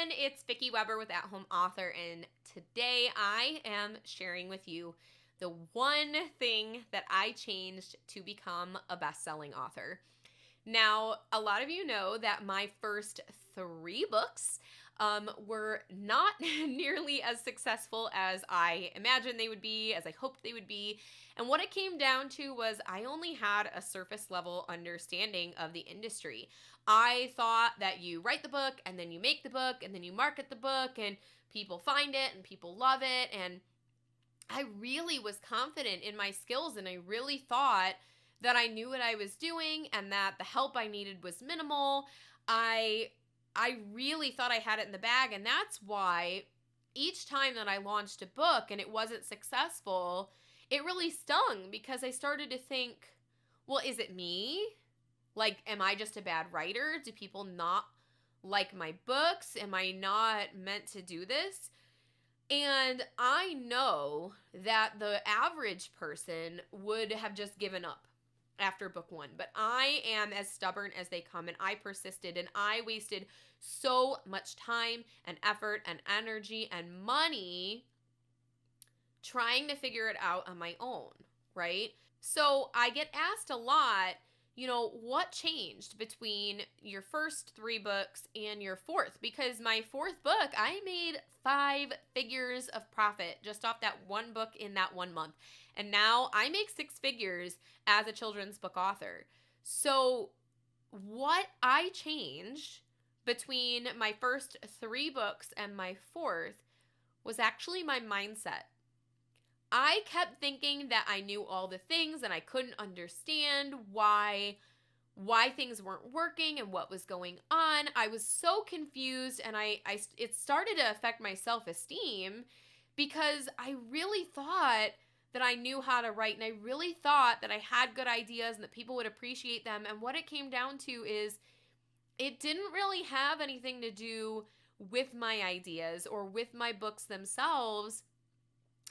it's Vicki Weber with At Home Author, and today I am sharing with you the one thing that I changed to become a best-selling author. Now, a lot of you know that my first 3 books were not nearly as successful as I imagined they would be, as I hoped they would be. And what it came down to was I only had a surface level understanding of the industry. I thought that you write the book and then you make the book and then you market the book and people find it and people love it. And I really was confident in my skills and I really thought that I knew what I was doing and that the help I needed was minimal. I I really thought I had it in the bag, and that's why each time that I launched a book and it wasn't successful, it really stung because I started to think, well, is it me? Like, am I just a bad writer? Do people not like my books? Am I not meant to do this? And I know that the average person would have just given up after book 1, but I am as stubborn as they come, and I persisted, and I wasted so much time and effort and energy and money trying to figure it out on my own, right? So I get asked a lot, what changed between your first 3 books and your fourth? Because my fourth book, I made 5 figures of profit just off that one book in that 1 month. And now I make 6 figures as a children's book author. So what I changed between my first 3 books and my fourth was actually my mindset. I kept thinking that I knew all the things and I couldn't understand why things weren't working and what was going on. I was so confused, and it started to affect my self-esteem because I really thought that I knew how to write, and I really thought that I had good ideas and that people would appreciate them. And what it came down to is it didn't really have anything to do with my ideas or with my books themselves.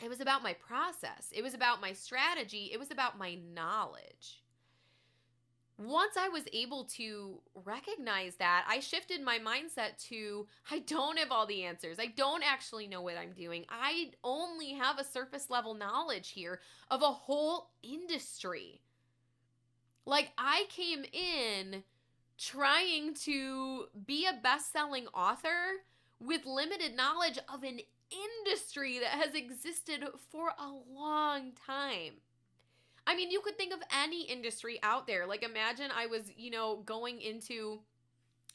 It was about my process. It was about my strategy. It was about my knowledge. Once I was able to recognize that, I shifted my mindset to I don't have all the answers. I don't actually know what I'm doing. I only have a surface level knowledge here of a whole industry. Like, I came in trying to be a best-selling author with limited knowledge of an industry that has existed for a long time. I mean, you could think of any industry out there. Like, imagine I was, going into,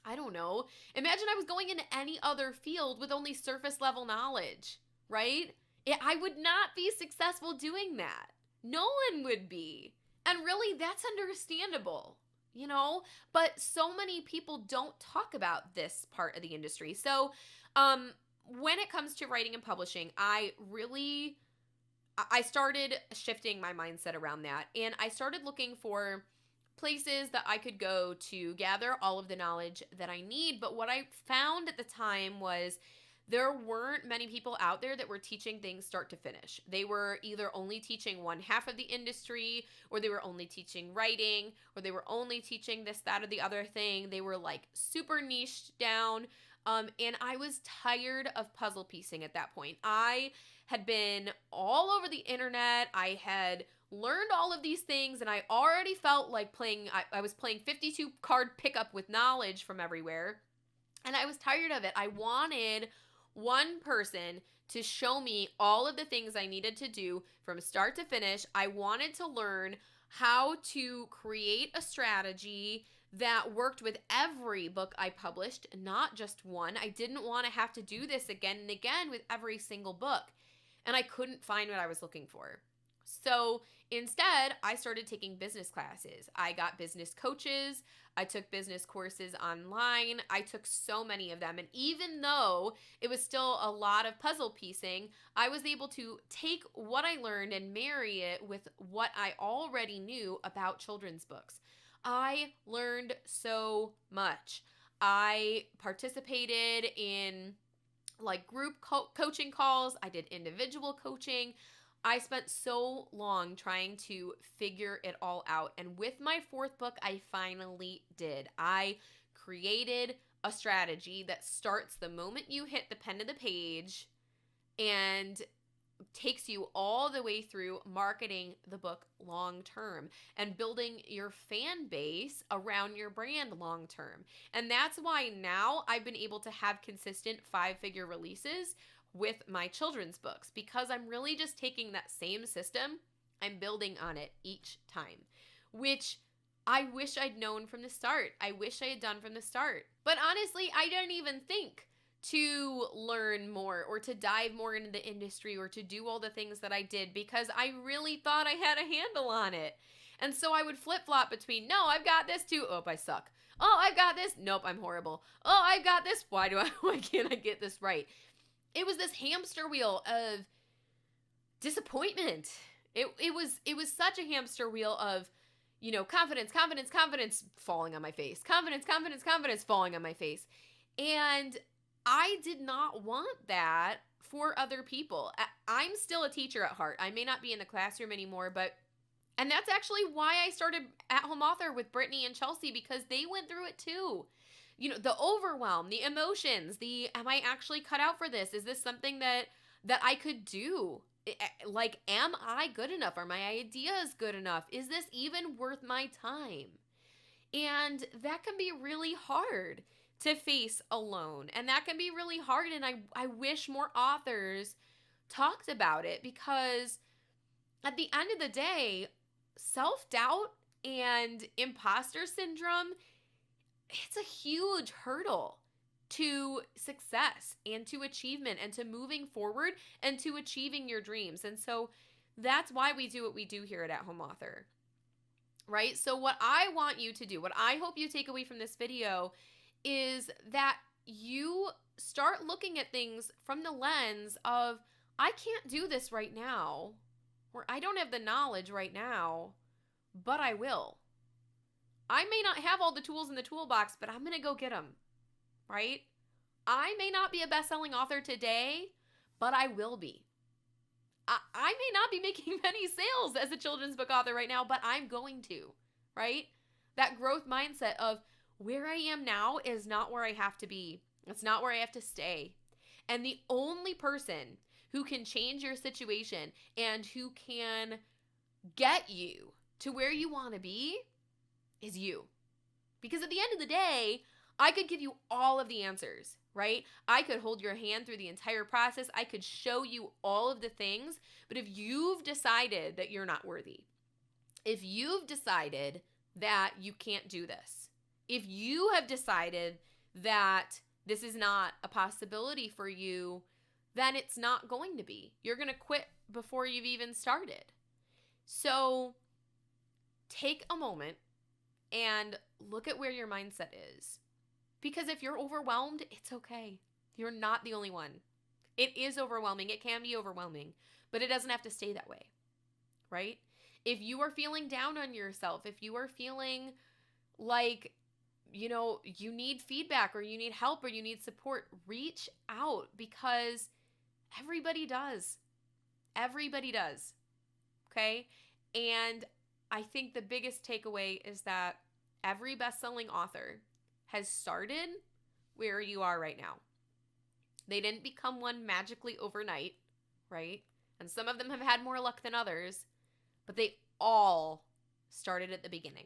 I don't know, imagine I was going into any other field with only surface level knowledge, right? I would not be successful doing that. No one would be. And really, that's understandable, But so many people don't talk about this part of the industry. So, when it comes to writing and publishing, I started shifting my mindset around that, and I started looking for places that I could go to gather all of the knowledge that I need. But what I found at the time was there weren't many people out there that were teaching things start to finish. They were either only teaching one half of the industry, or they were only teaching writing, or they were only teaching this, that, or the other thing. They were like super niched down. And I was tired of puzzle piecing at that point. I had been all over the internet. I had learned all of these things, and I already felt like I was playing 52 card pickup with knowledge from everywhere. And I was tired of it. I wanted one person to show me all of the things I needed to do from start to finish. I wanted to learn how to create a strategy that worked with every book I published, not just one. I didn't want to have to do this again and again with every single book, and I couldn't find what I was looking for. So instead, I started taking business classes. I got business coaches. I took business courses online. I took so many of them. And even though it was still a lot of puzzle piecing, I was able to take what I learned and marry it with what I already knew about children's books. I learned so much. I participated in like group coaching calls. I did individual coaching. I spent so long trying to figure it all out. And with my fourth book, I finally did. I created a strategy that starts the moment you hit the pen to the page and takes you all the way through marketing the book long term and building your fan base around your brand long term. And that's why now I've been able to have consistent 5-figure releases with my children's books, because I'm really just taking that same system, I'm building on it each time, which I wish I'd known from the start. I wish I had done from the start. But honestly, I didn't even think to learn more or to dive more into the industry or to do all the things that I did, because I really thought I had a handle on it. And so I would flip-flop between, no, I've got this too. Oh, I suck. Oh, I've got this. Nope, I'm horrible. Oh, I've got this. Why can't I get this right? It was this hamster wheel of disappointment. It was such a hamster wheel of, confidence falling on my face. Confidence falling on my face. And I did not want that for other people. I'm still a teacher at heart. I may not be in the classroom anymore, and that's actually why I started At Home Author with Brittany and Chelsea, because they went through it too. The overwhelm, the emotions, am I actually cut out for this? Is this something that I could do? Like, am I good enough? Are my ideas good enough? Is this even worth my time? And that can be really hard to face alone. And that can be really hard. And I wish more authors talked about it, because at the end of the day, self-doubt and imposter syndrome, it's a huge hurdle to success and to achievement and to moving forward and to achieving your dreams. And so that's why we do what we do here at Home Author, right? So what I want you to do, what I hope you take away from this video, is that you start looking at things from the lens of, I can't do this right now, or I don't have the knowledge right now, but I will. I may not have all the tools in the toolbox, but I'm going to go get them, right? I may not be a best-selling author today, but I will be. I may not be making many sales as a children's book author right now, but I'm going to, right? That growth mindset of where I am now is not where I have to be. It's not where I have to stay. And the only person who can change your situation and who can get you to where you want to be is you. Because at the end of the day, I could give you all of the answers, right? I could hold your hand through the entire process. I could show you all of the things. But if you've decided that you're not worthy, if you've decided that you can't do this, if you have decided that this is not a possibility for you, then it's not going to be. You're going to quit before you've even started. So take a moment and look at where your mindset is. Because if you're overwhelmed, it's okay. You're not the only one. It is overwhelming. It can be overwhelming, but it doesn't have to stay that way, right? If you are feeling down on yourself, if you are feeling like, you need feedback or you need help or you need support, reach out, because everybody does. Everybody does. Okay? And I think the biggest takeaway is that every best-selling author has started where you are right now. They didn't become one magically overnight, right? And some of them have had more luck than others, but they all started at the beginning.